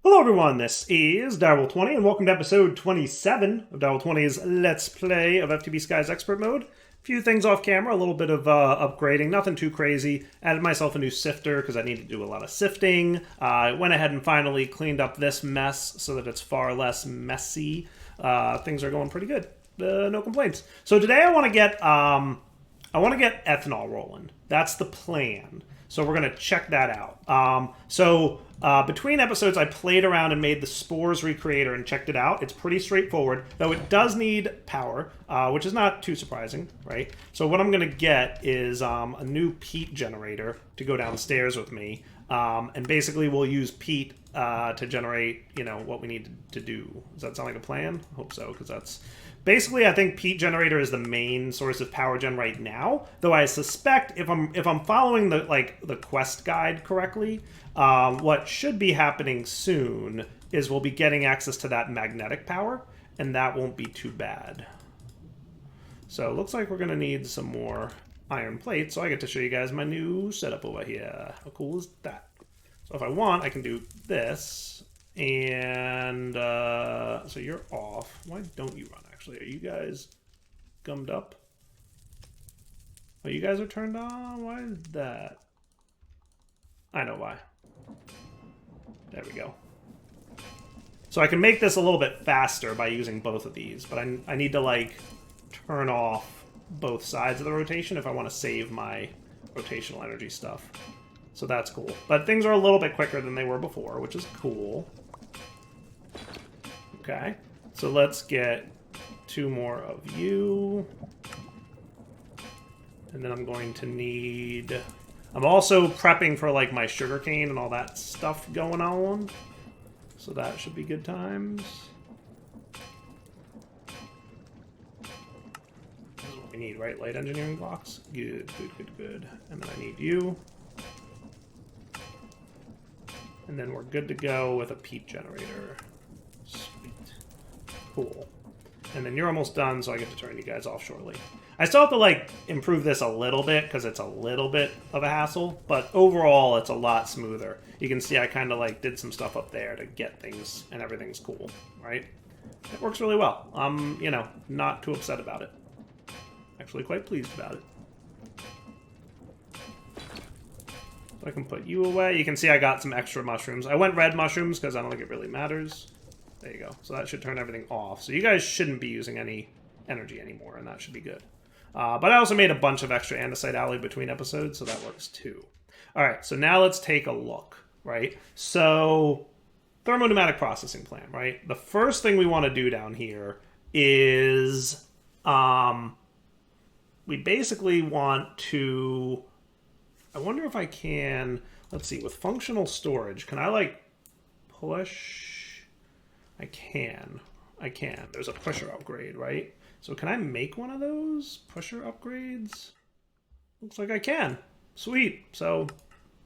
Hello everyone, this is Darryl20 and welcome to episode 27 of Darryl20's Let's Play of FTB Sky's Expert Mode. A few things off camera, a little bit of upgrading, nothing too crazy. Added myself a new sifter because I need to do a lot of sifting. I went ahead and finally cleaned up this mess so that it's far less messy. Things are going pretty good. No complaints. So today I want to get ethanol rolling. That's the plan. So we're going to check that out. Between episodes, I played around and made the Spores Recreator and checked it out. It's pretty straightforward, though it does need power, which is not too surprising, right? So what I'm going to get is a new peat generator to go downstairs with me. And basically we'll use peat to generate, what we need to do. Does that sound like a plan? I hope so, because that's... Basically, I think peat generator is the main source of power gen right now. Though I suspect if I'm following the quest guide correctly, what should be happening soon is we'll be getting access to that magnetic power, and that won't be too bad. So it looks like we're gonna need some more iron plates. So I get to show you guys my new setup over here. How cool is that? So if I want, I can do this, and so you're off. Why don't you run? Actually, are you guys gummed up? Oh, you guys are turned on? Why is that? I know why. There we go. So I can make this a little bit faster by using both of these, but I need to, turn off both sides of the rotation if I want to save my rotational energy stuff. So that's cool. But things are a little bit quicker than they were before, which is cool. Okay. So let's get 2 more of you. And then I'm going to need... I'm also prepping for, my sugarcane and all that stuff going on. So that should be good times. This is what we need, right? Light engineering blocks? Good, good, good, good. And then I need you. And then we're good to go with a peat generator. Sweet. Cool. And then you're almost done, so I get to turn you guys off shortly. I still have to, improve this a little bit, because it's a little bit of a hassle, but overall, it's a lot smoother. You can see I kind of, did some stuff up there to get things, and everything's cool, right? It works really well. I'm, not too upset about it. Actually quite pleased about it. So I can put you away. You can see I got some extra mushrooms. I went red mushrooms, because I don't think it really matters. There you go. So that should turn everything off. So you guys shouldn't be using any energy anymore, and that should be good. But I also made a bunch of extra andesite alloy between episodes, so that works too. All right, so now let's take a look, right? So thermopneumatic processing plant, right? The first thing we want to do down here is we basically want to... I wonder if I can... Let's see, with functional storage, can I, push... I can. There's a pusher upgrade, right? So can I make one of those pusher upgrades? Looks like I can. Sweet. So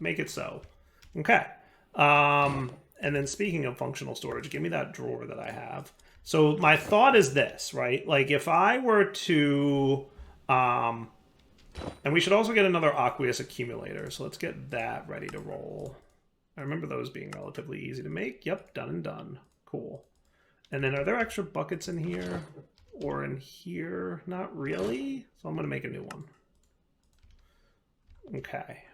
make it so. Okay. And then speaking of functional storage, give me that drawer that I have. So my thought is this, right? If I were to... and we should also get another aqueous accumulator. So let's get that ready to roll. I remember those being relatively easy to make. Yep, done and done. Cool. And then are there extra buckets in here or in here? Not really. So I'm going to make a new one. Okay.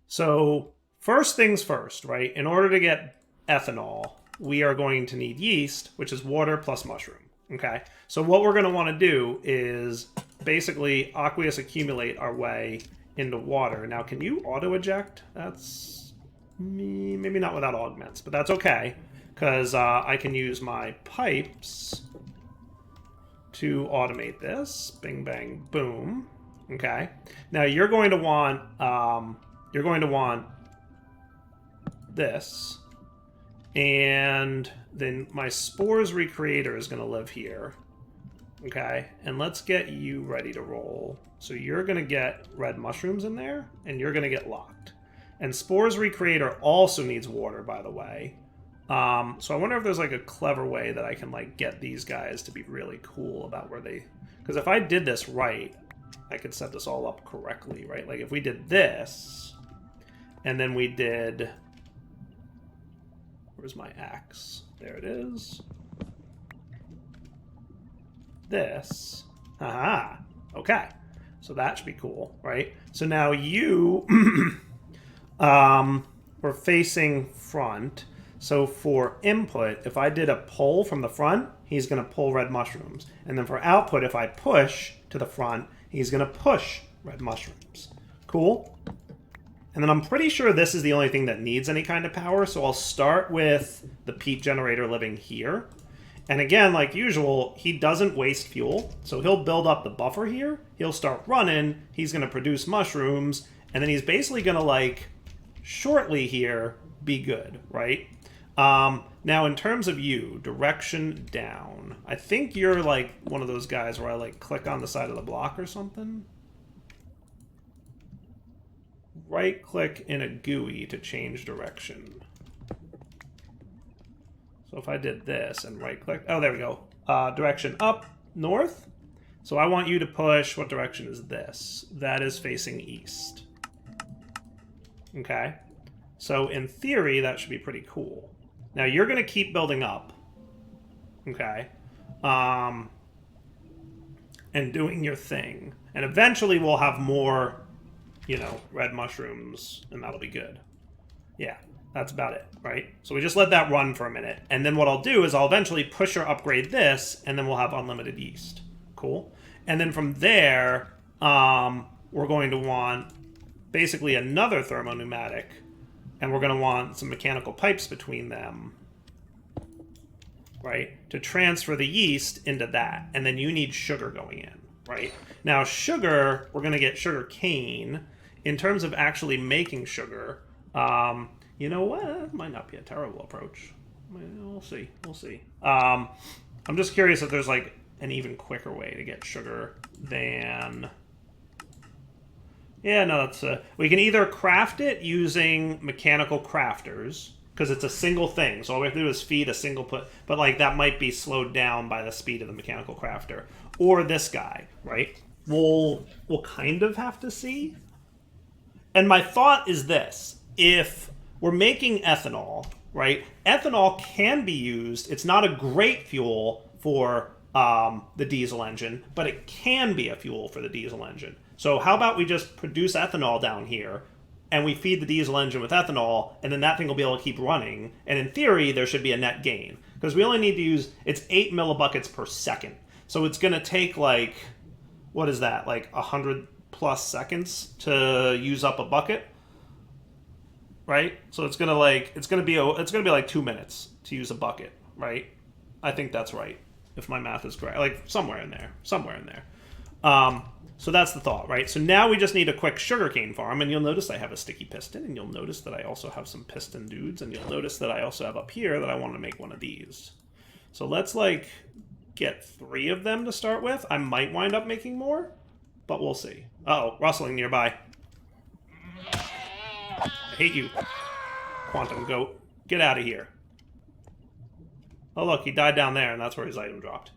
So first things first, right? In order to get ethanol, we are going to need yeast, which is water plus mushroom. Okay. So what we're going to want to do is basically aqueous accumulate our way into water. Now, can you auto eject? That's... Maybe not without augments, but that's okay, because I can use my pipes to automate this. Bing, bang, boom. Okay. Now you're going to want this, and then my Spores Recreator is going to live here. Okay, and let's get you ready to roll. So you're going to get red mushrooms in there, and you're going to get locked. And Spores Recreator also needs water, by the way. So I wonder if there's a clever way that I can get these guys to be really cool about where they... Because if I did this right, I could set this all up correctly, right? If we did this, And then we did... Where's my axe? There it is. This. Aha. Okay. So that should be cool, right? So now you we're facing front. So for input, if I did a pull from the front, he's going to pull red mushrooms. And then for output, if I push to the front, he's going to push red mushrooms. Cool? And then I'm pretty sure this is the only thing that needs any kind of power. So I'll start with the peat generator living here. And again, like usual, he doesn't waste fuel. So he'll build up the buffer here. He'll start running. He's going to produce mushrooms. And then he's basically going to, like, shortly here, be good, right? Now, in terms of you, direction down. I think you're, like, one of those guys where I, like, click on the side of the block or something. Right-click in a GUI to change direction. So if I did this and right-click... Oh, there we go. Direction up, north. So I want you to push... What direction is this? That is facing east. Okay. So in theory, that should be pretty cool. Now, you're going to keep building up. Okay. And doing your thing. And eventually we'll have more, you know, red mushrooms, and that'll be good. Yeah. That's about it, right? So we just let that run for a minute. And then what I'll do is I'll eventually push or upgrade this, and then we'll have unlimited yeast. Cool. And then from there, we're going to want basically another thermoneumatic, and we're going to want some mechanical pipes between them, right, to transfer the yeast into that. And then you need sugar going in, right? Now, sugar, we're going to get sugar cane. In terms of actually making sugar, you know what? That might not be a terrible approach. We'll see. We'll see. I'm just curious if there's, like, an even quicker way to get sugar than... Yeah, no, that's... we can either craft it using mechanical crafters, because it's a single thing. So all we have to do is feed a single but, like, that might be slowed down by the speed of the mechanical crafter. Or this guy, right? We'll kind of have to see. And my thought is this. If... we're making ethanol, right? Ethanol can be used. It's not a great fuel for the diesel engine, but it can be a fuel for the diesel engine. So how about we just produce ethanol down here, and we feed the diesel engine with ethanol, and then that thing will be able to keep running. And in theory, there should be a net gain. Because we only need to use, it's 8 millibuckets per second. So it's going to take, like, what is that? Like 100 plus seconds to use up a bucket. Right? So it's gonna be like 2 minutes to use a bucket, right? I think that's right, if my math is correct. Like somewhere in there. So that's the thought, right? So now we just need a quick sugarcane farm, and you'll notice I have a sticky piston, and you'll notice that I also have some piston dudes, and you'll notice that I also have up here that I want to make one of these. So let's, like, get 3 of them to start with. I might wind up making more, but we'll see. Uh-oh, rustling nearby. I hate you, Quantum Goat. Get out of here. Oh, look, he died down there, and that's where his item dropped.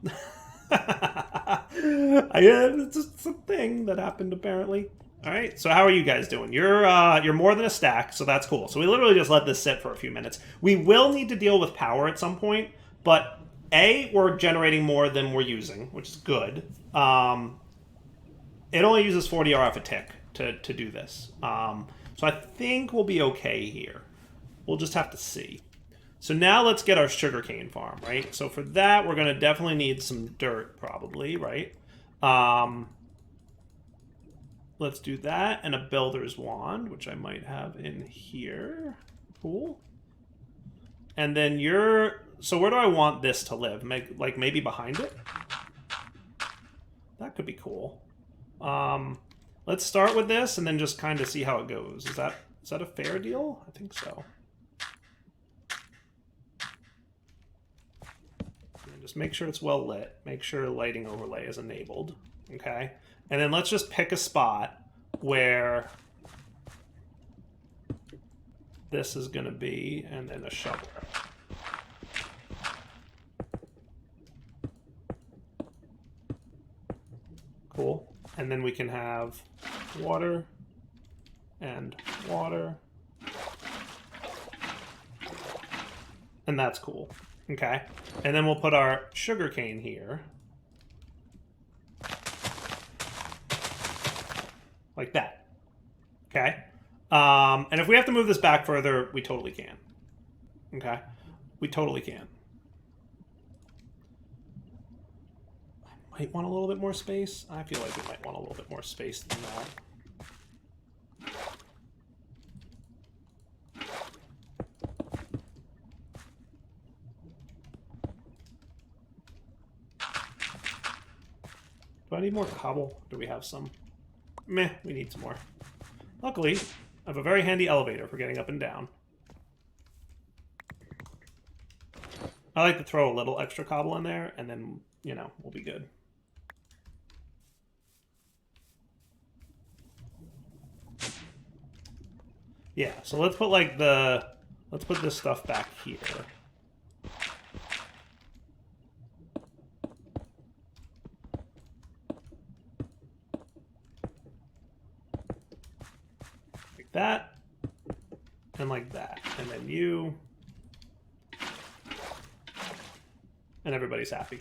It's just a thing that happened, apparently. All right, so how are you guys doing? You're more than a stack, so that's cool. So we literally just let this sit for a few minutes. We will need to deal with power at some point, but A, we're generating more than we're using, which is good. It only uses 40 RF a tick to do this. So I think we'll be okay here. We'll just have to see. So now let's get our sugarcane farm, right? So for that, we're going to definitely need some dirt, probably, right? Let's do that, and a builder's wand, which I might have in here. Cool. And then so where do I want this to live? Like maybe behind it? That could be cool. Let's start with this and then just kind of see how it goes. Is that a fair deal? I think so. And just make sure it's well lit. Make sure lighting overlay is enabled. Okay? And then let's just pick a spot where this is going to be, and then a shovel. Cool. And then we can have water and water And that's cool. Okay. And then we'll put our sugarcane here. Like that. Okay. And if we have to move this back further, we totally can. Okay. We totally can. I might want a little bit more space. I feel like we might want a little bit more space than that. Do I need more cobble? Do we have some? Meh, we need some more. Luckily, I have a very handy elevator for getting up and down. I like to throw a little extra cobble in there, and then, you know, we'll be good. Yeah, so let's put like let's put this stuff back here. Like that, and like that, and then you, and everybody's happy.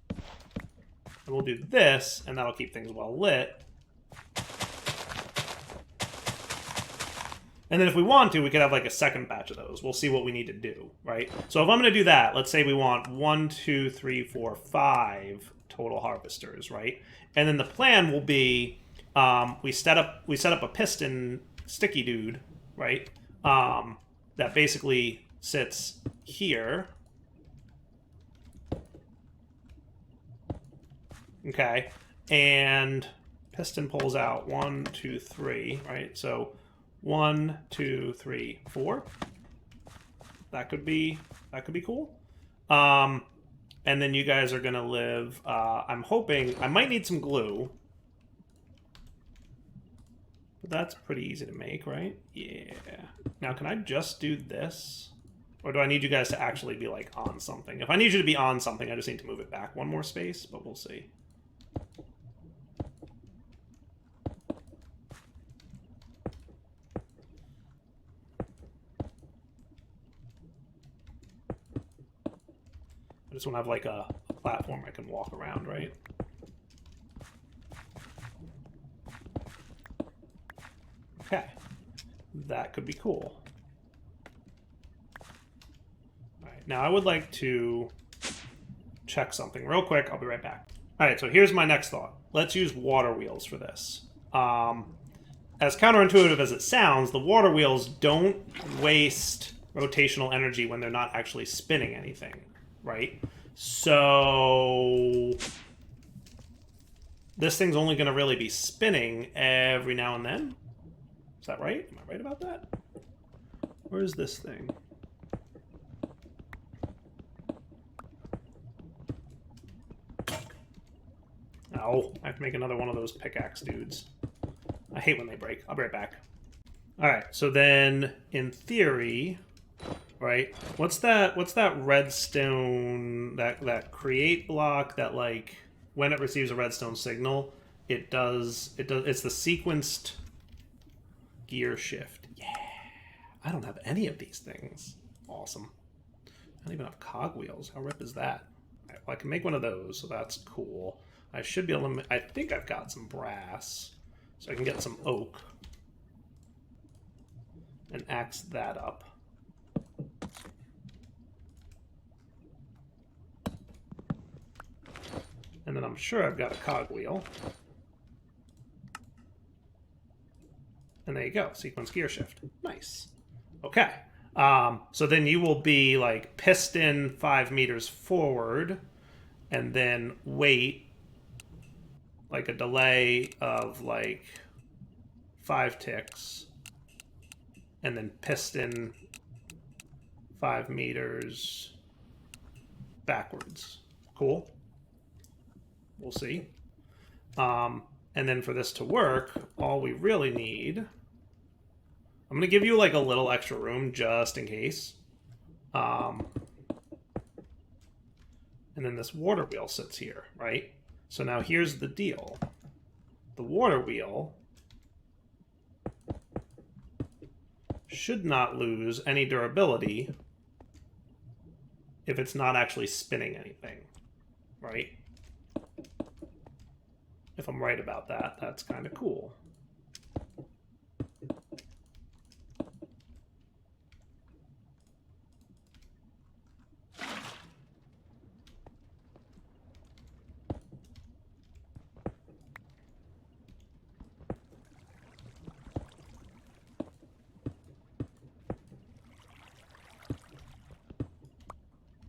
And we'll do this, and that'll keep things well lit. And then if we want to, we could have like a second batch of those. We'll see what we need to do, right? So if I'm going to do that, let's say we want 1, 2, 3, 4, 5 total harvesters, right? And then the plan will be we set up a piston sticky dude, right? That basically sits here. Okay, and piston pulls out 1, 2, 3, right? So 1, 2, 3, 4. That could be cool. And then you guys are gonna live. I'm hoping I might need some glue, but that's pretty easy to make, right? Yeah. Now, can I just do this, or do I need you guys to actually be like on something? If I need you to be on something, I just need to move it back one more space, but we'll see. I just want to have like a platform I can walk around, right? Okay. That could be cool. All right, now I would like to check something real quick. I'll be right back. All right, so here's my next thought. Let's use water wheels for this. As counterintuitive as it sounds, the water wheels don't waste rotational energy when they're not actually spinning anything, right? So this thing's only going to really be spinning every now and then. Is that right? Am I right about that? Where's this thing? Oh, I have to make another one of those pickaxe dudes. I hate when they break. I'll be right back. All right, so then in theory, right? What's that redstone, that create block that like when it receives a redstone signal, it's the sequenced gear shift. Yeah. I don't have any of these things. Awesome. I don't even have cogwheels. How rip is that? Right, well, I can make one of those, so that's cool. I should be able to... I think I've got some brass, so I can get some oak and axe that up. And then I'm sure I've got a cogwheel. And there you go, sequence gear shift. Nice. Okay. So then you will be like piston 5 meters forward and then wait like a delay of like 5 ticks and then piston 5 meters backwards. Cool. We'll see. And then for this to work, all we really need... I'm going to give you like a little extra room just in case. And then this water wheel sits here, right? So now here's the deal. The water wheel should not lose any durability if it's not actually spinning anything, right? If I'm right about that, that's kind of cool.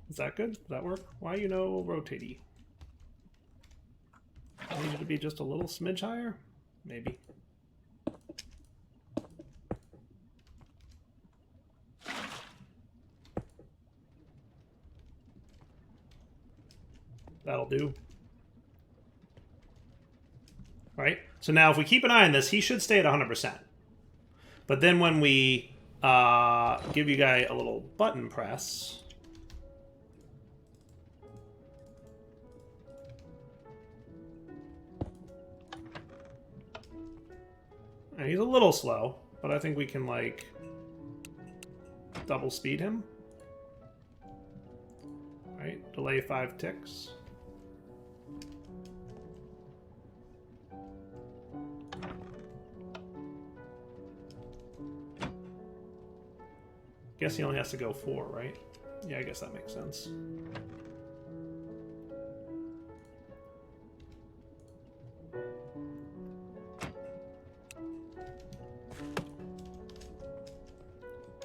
Is that good? Does that work? Why you no rotatey? I need it to be just a little smidge higher? Maybe. That'll do. All right, so now if we keep an eye on this, he should stay at 100%. But then when we give you guy a little button press, and he's a little slow, but I think we can, like, double speed him. All right, delay 5 ticks. Guess he only has to go 4, right? Yeah, I guess that makes sense.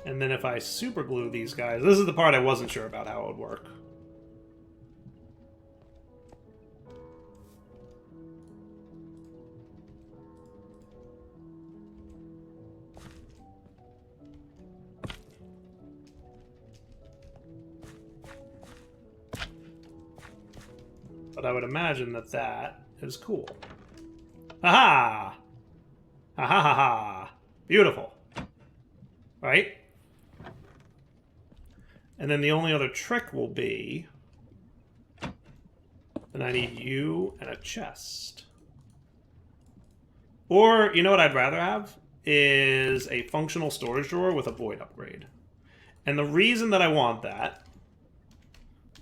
And then if I super glue these guys, this is the part I wasn't sure about how it would work. But I would imagine that that is cool. Aha! Ha ha ha ha! Beautiful. Right? And then the only other trick will be then I need you and a chest. Or, you know what I'd rather have? Is a functional storage drawer with a void upgrade. And the reason that I want that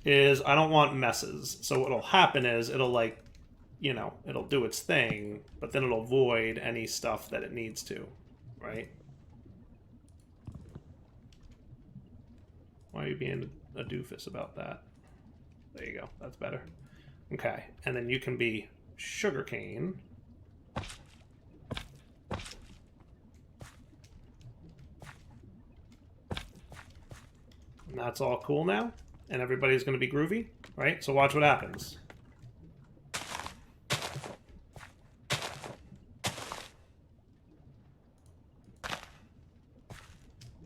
is I don't want messes. So what'll happen is it'll, like, you know, it'll do its thing, but then it'll void any stuff that it needs to, right? Why are you being a doofus about that? There you go. That's better. Okay. And then you can be sugarcane. And that's all cool now. And everybody's going to be groovy, right? So watch what happens.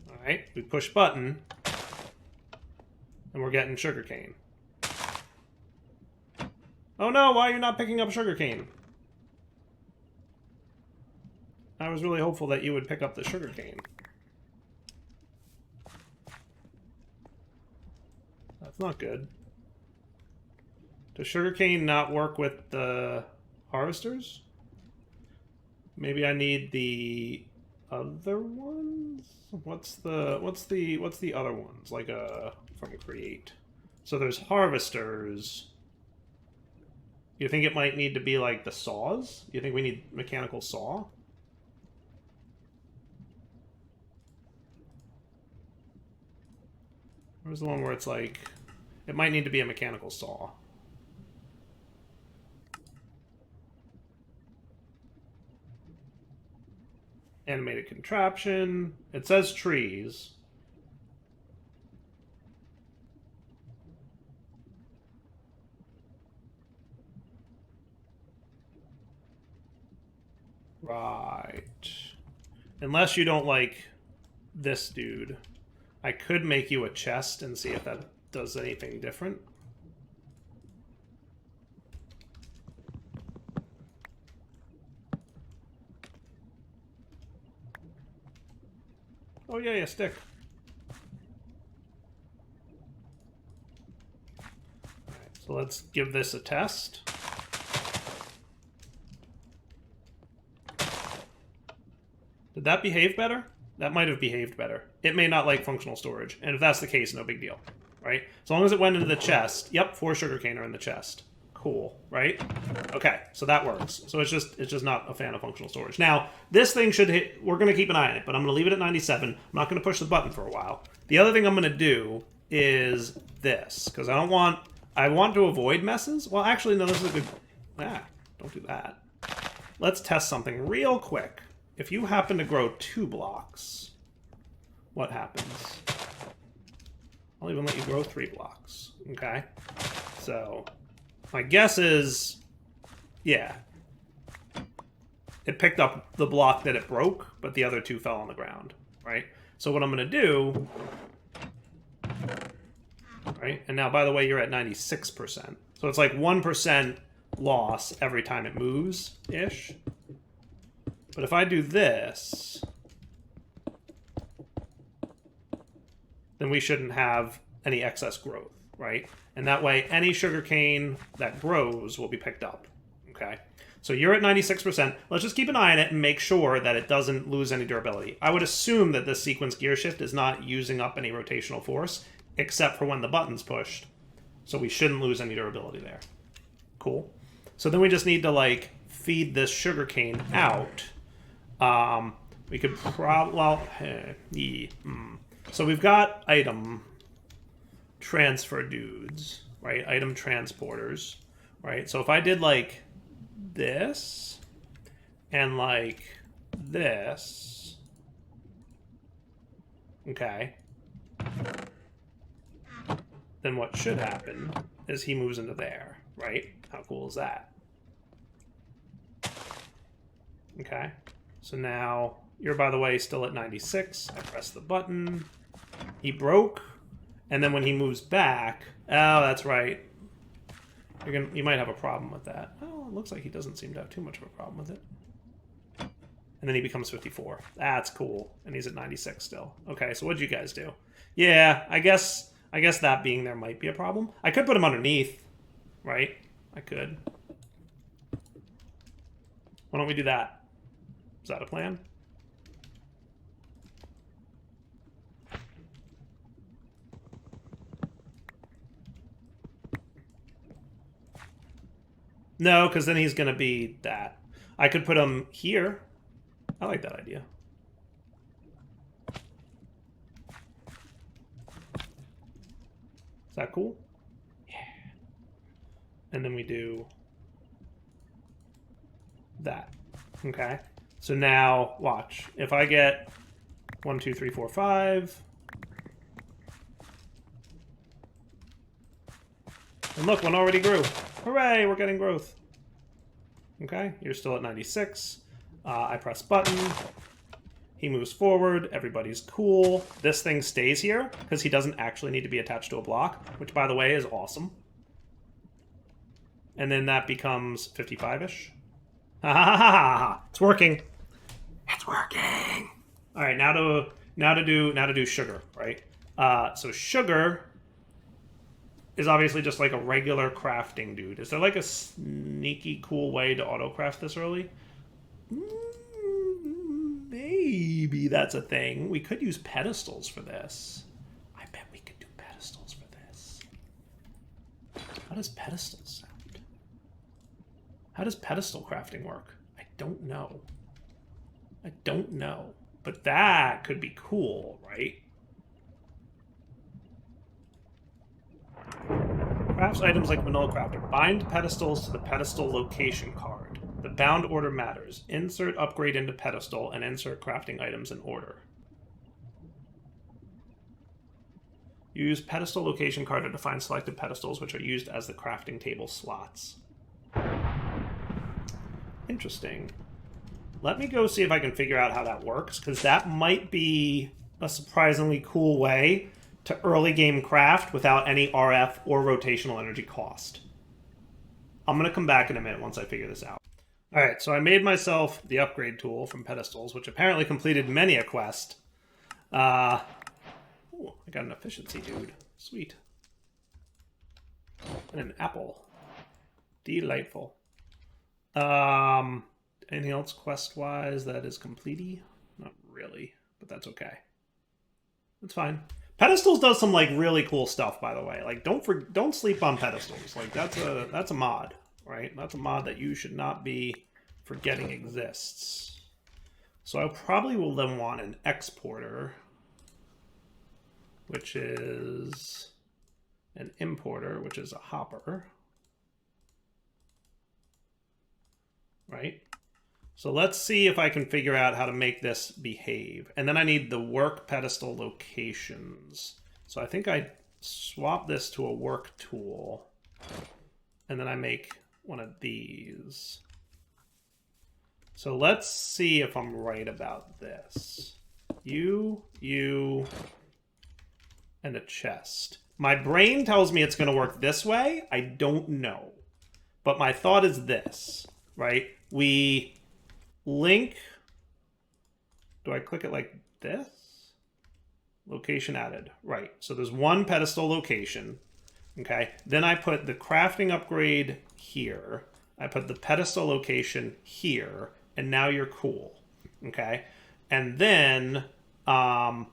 All right. We push button. And we're getting sugarcane. Oh no, why are you not picking up sugarcane? I was really hopeful that you would pick up the sugarcane. That's not good. Does sugarcane not work with the harvesters? Maybe I need the other ones? What's the other ones? Like from create. So there's harvesters. You think it might need to be like the saws? You think we need mechanical saw? Where's the one where it's like it might need to be a mechanical saw? Animated contraption. It says trees. Right. Unless you don't like this dude. I could make you a chest and see if that does anything different. Oh yeah, yeah, stick. Alright, so let's give this a test. Did that behave better? That might have behaved better. It may not like functional storage, and if that's the case, no big deal, right? As long as it went into the chest. Yep, 4 sugarcane are in the chest. Cool, right? Okay, so that works. So it's just not a fan of functional storage. Now, this thing should hit, we're going to keep an eye on it, but I'm going to leave it at 97. I'm not going to push the button for a while. The other thing I'm going to do is this, because I want to avoid messes. Well, actually, no, this is a good, don't do that. Let's test something real quick. If you happen to grow 2 blocks, what happens? I'll even let you grow 3 blocks, okay? So my guess is, yeah, it picked up the block that it broke, but the other 2 fell on the ground, right? So what I'm going to do, right? And now, by the way, you're at 96%. So it's like 1% loss every time it moves-ish. But if I do this, then we shouldn't have any excess growth, right? And that way, any sugarcane that grows will be picked up, okay? So you're at 96%. Let's just keep an eye on it and make sure that it doesn't lose any durability. I would assume that this sequence gear shift is not using up any rotational force, except for when the button's pushed. So we shouldn't lose any durability there. Cool. So then we just need to, like, feed this sugarcane out. We could probably, well, so we've got item transfer dudes, right? Item transporters, right? So if I did like this and like this, okay, then what should happen is he moves into there, right? How cool is that? Okay. So now, you're, by the way, still at 96. I press the button. He broke. And then when he moves back... Oh, that's right. You might have a problem with that. Oh, it looks like he doesn't seem to have too much of a problem with it. And then he becomes 54. That's cool. And he's at 96 still. Okay, so what'd you guys do? Yeah, I guess that being there might be a problem. I could put him underneath, right? I could. Why don't we do that? Is that a plan? No, because then he's going to be that. I could put him here. I like that idea. Is that cool? Yeah. And then we do that. Okay. So now, watch. If I get 1, 2, 3, 4, 5. And look, one already grew. Hooray, we're getting growth. Okay, you're still at 96. I press button. He moves forward. Everybody's cool. This thing stays here because he doesn't actually need to be attached to a block, which, by the way, is awesome. And then that becomes 55-ish. Ha ha ha ha ha! It's working. It's working. All right, now to do sugar, right? So sugar is obviously just like a regular crafting dude. Is there like a sneaky cool way to auto craft this early? Maybe that's a thing. We could use pedestals for this. I bet we could do pedestals for this. How does pedestals sound? How does pedestal crafting work? I don't know. I don't know. But that could be cool, right? Crafts items like Vanilla Crafter. Bind pedestals to the pedestal location card. The bound order matters. Insert upgrade into pedestal and insert crafting items in order. Use pedestal location card to define selected pedestals, which are used as the crafting table slots. Interesting. Let me go see if I can figure out how that works, because that might be a surprisingly cool way to early game craft without any RF or rotational energy cost. I'm going to come back in a minute once I figure this out. Alright, so I made myself the upgrade tool from pedestals, which apparently completed many a quest. Ooh, I got an efficiency dude. Sweet. And an apple. Delightful. Anything else quest-wise that is completey? Not really, but that's okay. It's fine. Pedestals does some like really cool stuff, by the way. Like don't sleep on pedestals. Like that's a mod, right? That's a mod that you should not be forgetting exists. So I probably will then want an exporter, which is an importer, which is a hopper, right? So let's see if I can figure out how to make this behave. And then I need the work pedestal locations. So I think I swap this to a work tool. And then I make one of these. So let's see if I'm right about this. You, and a chest. My brain tells me it's going to work this way. I don't know. But my thought is this, right? We link, do I click it like this? Location added, right. So there's one pedestal location, okay? Then I put the crafting upgrade here. I put the pedestal location here, and now you're cool, okay? And then I'm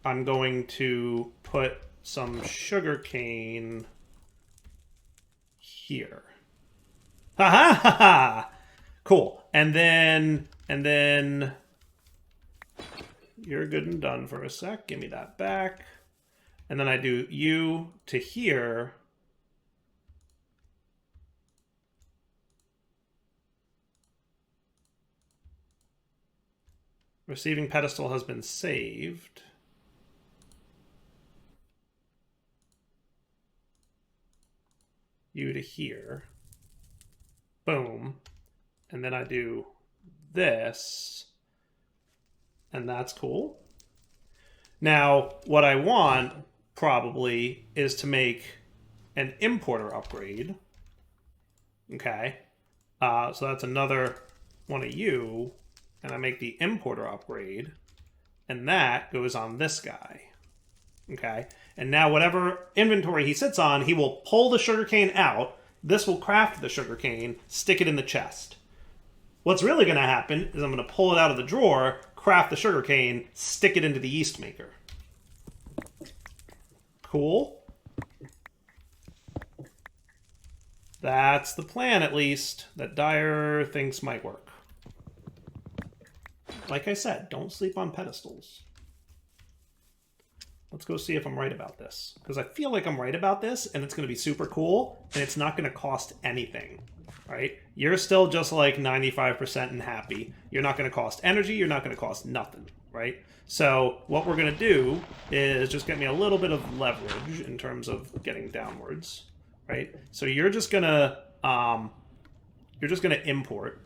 going to put some sugarcane here. Ha ha ha ha! Cool. And then you're good and done for a sec. Give me that back. And then I do you to here. Receiving pedestal has been saved. You to here. Boom. And then I do this, and that's cool. Now, what I want probably is to make an importer upgrade. Okay. So that's another one of you, and I make the importer upgrade, and that goes on this guy. Okay. And now whatever inventory he sits on, he will pull the sugarcane out. This will craft the sugarcane, stick it in the chest. What's really going to happen is I'm going to pull it out of the drawer, craft the sugarcane, stick it into the yeast maker. Cool. That's the plan, at least, that Dyer thinks might work. Like I said, don't sleep on pedestals. Let's go see if I'm right about this. Because I feel like I'm right about this, and it's going to be super cool, and it's not going to cost anything. Right? You're still just like 95% and happy. You're not going to cost energy. You're not going to cost nothing. Right? So what we're going to do is just get me a little bit of leverage in terms of getting downwards. Right? So you're just going to import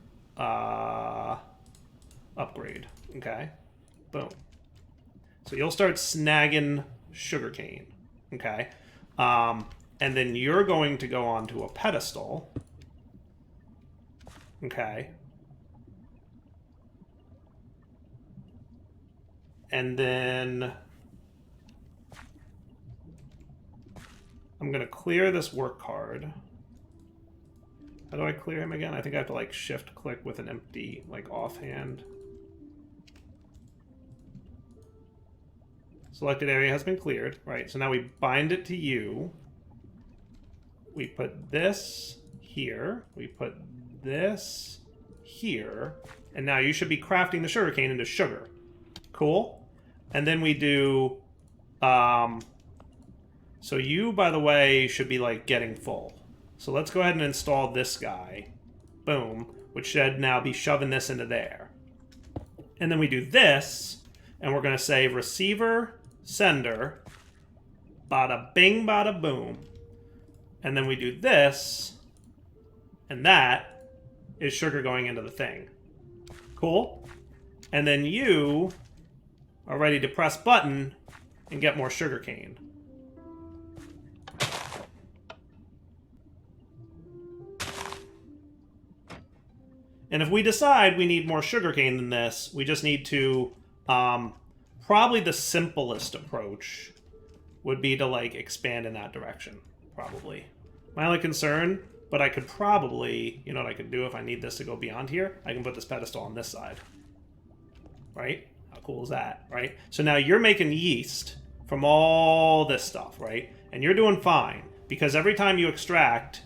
upgrade. Okay? Boom. So you'll start snagging sugarcane. Okay? And then you're going to go onto a pedestal. Okay. And then I'm going to clear this work card. How do I clear him again? I think I have to like shift click with an empty, like offhand. Selected area has been cleared. Right, so now we bind it to you. We put this here. We put this here, and now you should be crafting the sugarcane into sugar. Cool. And then we do so you, by the way, should be like getting full. So let's go ahead and install this guy. Boom. Which should now be shoving this into there. And then we do this, and we're going to say receiver, sender, bada bing, bada boom. And then we do this, and that is sugar going into the thing. Cool. And then you are ready to press button and get more sugarcane. And if we decide we need more sugarcane than this, we just need to, probably the simplest approach would be to like expand in that direction, probably. My only concern, but I could probably, you know what I could do if I need this to go beyond here? I can put this pedestal on this side. Right? How cool is that, right? So now you're making yeast from all this stuff, right? And you're doing fine because every time you extract,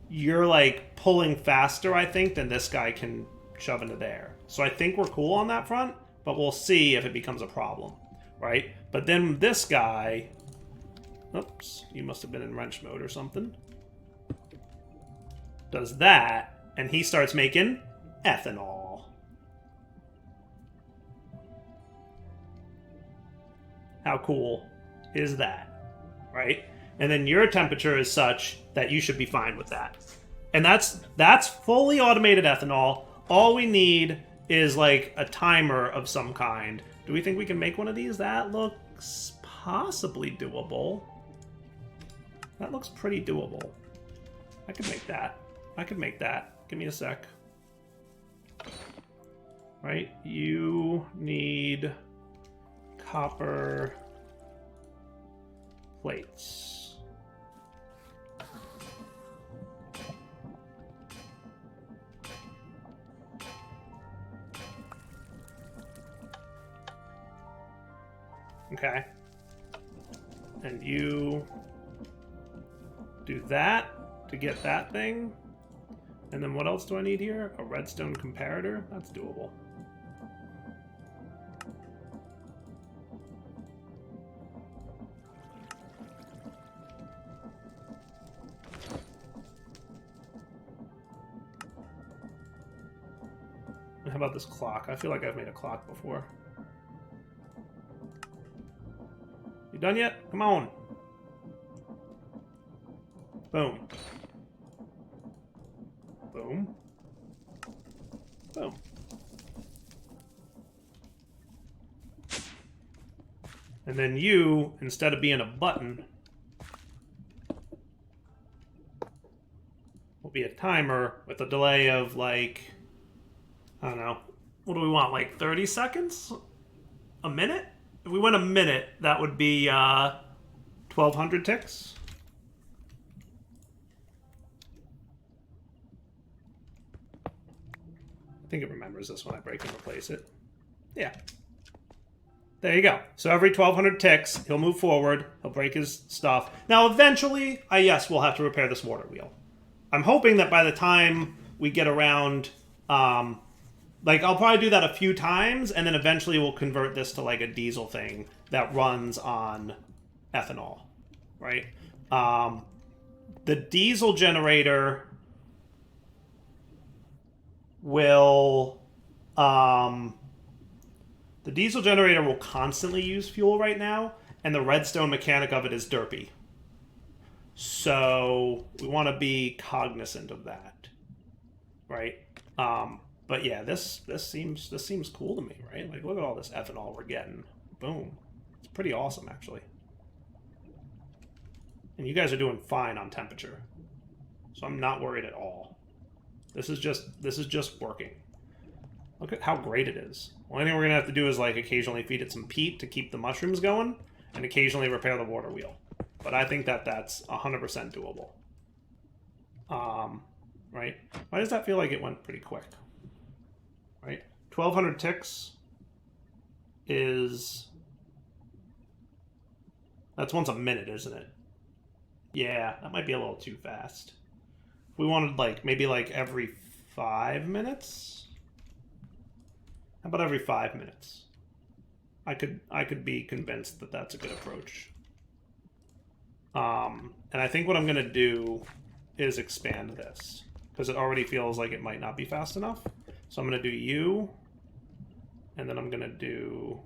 you're like pulling faster, I think, than this guy can shove into there. So I think we're cool on that front, but we'll see if it becomes a problem, right? But then this guy, oops, you must have been in wrench mode or something, does that, and he starts making ethanol. How cool is that, right? And then your temperature is such that you should be fine with that. And that's fully automated ethanol. All we need is like a timer of some kind. Do we think we can make one of these? That looks possibly doable. That looks pretty doable. I could make that. I could make that. Give me a sec. Right? You need copper plates. Okay. And you do that to get that thing. And then what else do I need here? A redstone comparator? That's doable. How about this clock? I feel like I've made a clock before. You done yet? Come on. Boom. Boom. Boom. And then you, instead of being a button, will be a timer with a delay of like, I don't know, what do we want, like 30 seconds? A minute? If we went a minute, that would be 1,200 ticks. I think it remembers this when I break and replace it. Yeah. There you go. So every 1,200 ticks, he'll move forward, he'll break his stuff. Now, eventually, yes, we'll have to repair this water wheel. I'm hoping that by the time we get around, like, I'll probably do that a few times, and then eventually we'll convert this to, like, a diesel thing that runs on ethanol, right? The diesel generator will... the diesel generator will constantly use fuel right now, and the redstone mechanic of it is derpy. So we want to be cognizant of that, right? But yeah, this seems cool to me, right? Like, look at all this ethanol we're getting. Boom. It's pretty awesome, actually. And you guys are doing fine on temperature, so I'm not worried at all. This is just working. Look at how great it is. Only thing we're gonna have to do is like occasionally feed it some peat to keep the mushrooms going, and occasionally repair the water wheel. But I think that that's 100% doable. Right? Why does that feel like it went pretty quick? Right? 1,200 ticks is... That's once a minute, isn't it? Yeah, that might be a little too fast. If we wanted, like, maybe, like, every 5 minutes? How about every 5 minutes? I could be convinced that that's a good approach. And I think what I'm going to do is expand this, because it already feels like it might not be fast enough. So I'm going to do you, and then I'm going to do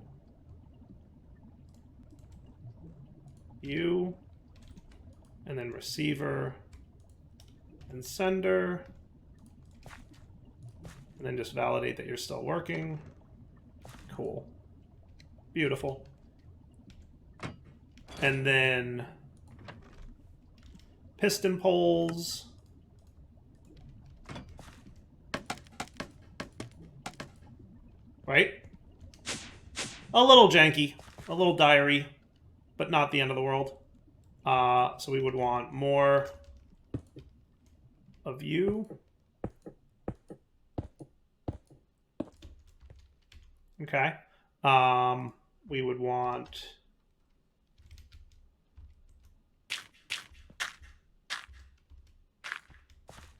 you, and then receiver, and sender, and then just validate that you're still working. Cool. Beautiful. And then piston poles. Right? A little janky, a little diary, but not the end of the world. So we would want more of you. Okay. We would want...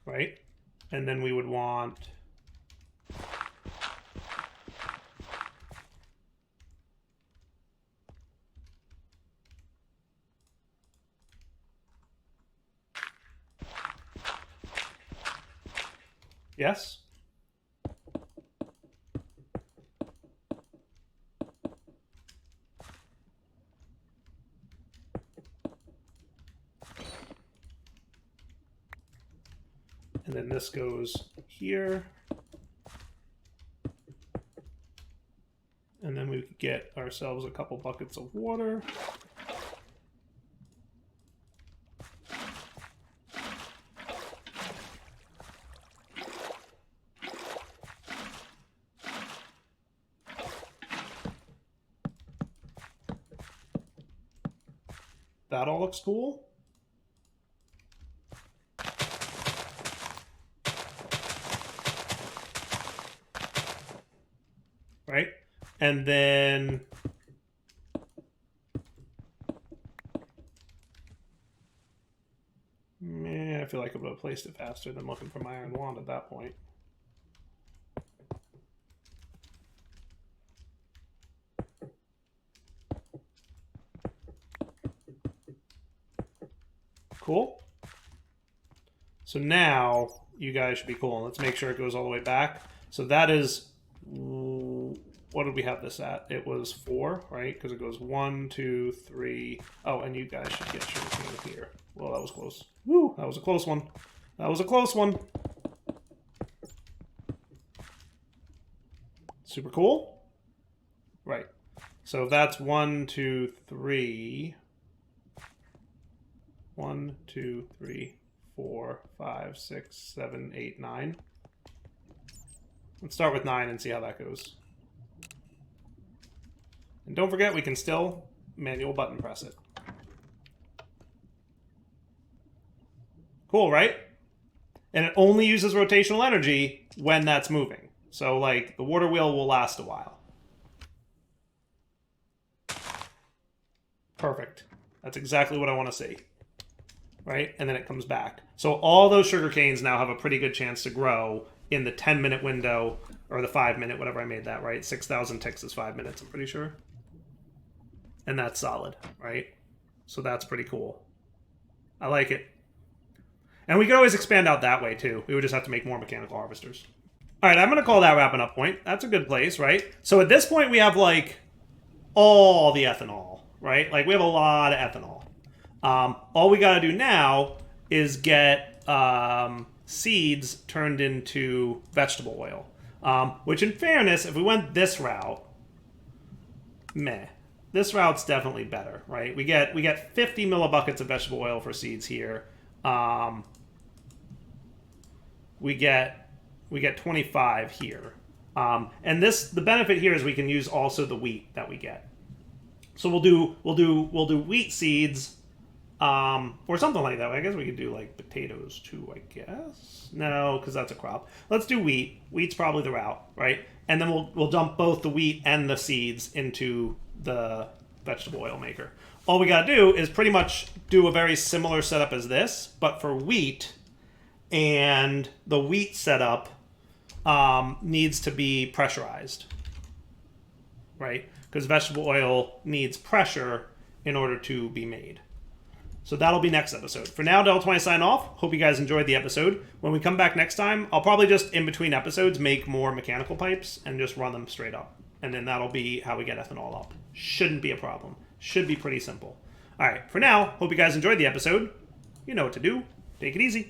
right? And then we would want... yes? And then this goes here. And then we could get ourselves a couple buckets of water. That all looks cool. Right? And then I feel like I would have placed it faster than looking for my iron wand at that point. Cool. So now you guys should be cool. Let's make sure it goes all the way back. So that is, what did we have this at? It was 4, right? Because it goes 1, 2, 3. Oh, and you guys should get sugarcane here. Well, that was close. Woo, that was a close one. That was a close one. Super cool. Right. So that's 1, 2, 3. 1, 2, 3, 4, 5, 6, 7, 8, 9. Let's start with 9 and see how that goes. And don't forget, we can still manual button press it. Cool, right? And it only uses rotational energy when that's moving. So, like, the water wheel will last a while. Perfect. That's exactly what I want to see. Right? And then it comes back. So all those sugar canes now have a pretty good chance to grow in the 10-minute window, or the 5-minute, whatever I made that, right? 6,000 ticks is 5 minutes, I'm pretty sure. And that's solid, right? So that's pretty cool. I like it. And we could always expand out that way, too. We would just have to make more mechanical harvesters. All right, I'm going to call that wrapping up point. That's a good place, right? So at this point, we have, like, all the ethanol, right? Like, we have a lot of ethanol. All we got to do now is get seeds turned into vegetable oil. Which, in fairness, if we went this route, meh. This route's definitely better, right? We get 50 millibuckets of vegetable oil for seeds here. We get 25 here. And the benefit here is we can use also the wheat that we get. So we'll do wheat seeds. Or something like that. I guess we could do like potatoes too, I guess. No, because that's a crop. Let's do wheat. Wheat's probably the route, right? And then we'll dump both the wheat and the seeds into the vegetable oil maker. All we gotta do is pretty much do a very similar setup as this, but for wheat. And the wheat setup needs to be pressurized, right? Because vegetable oil needs pressure in order to be made. So that'll be next episode. For now, Del20 sign off. Hope you guys enjoyed the episode. When we come back next time, I'll probably just, in between episodes, make more mechanical pipes and just run them straight up. And then that'll be how we get ethanol up. Shouldn't be a problem. Should be pretty simple. All right, for now, hope you guys enjoyed the episode. You know what to do. Take it easy.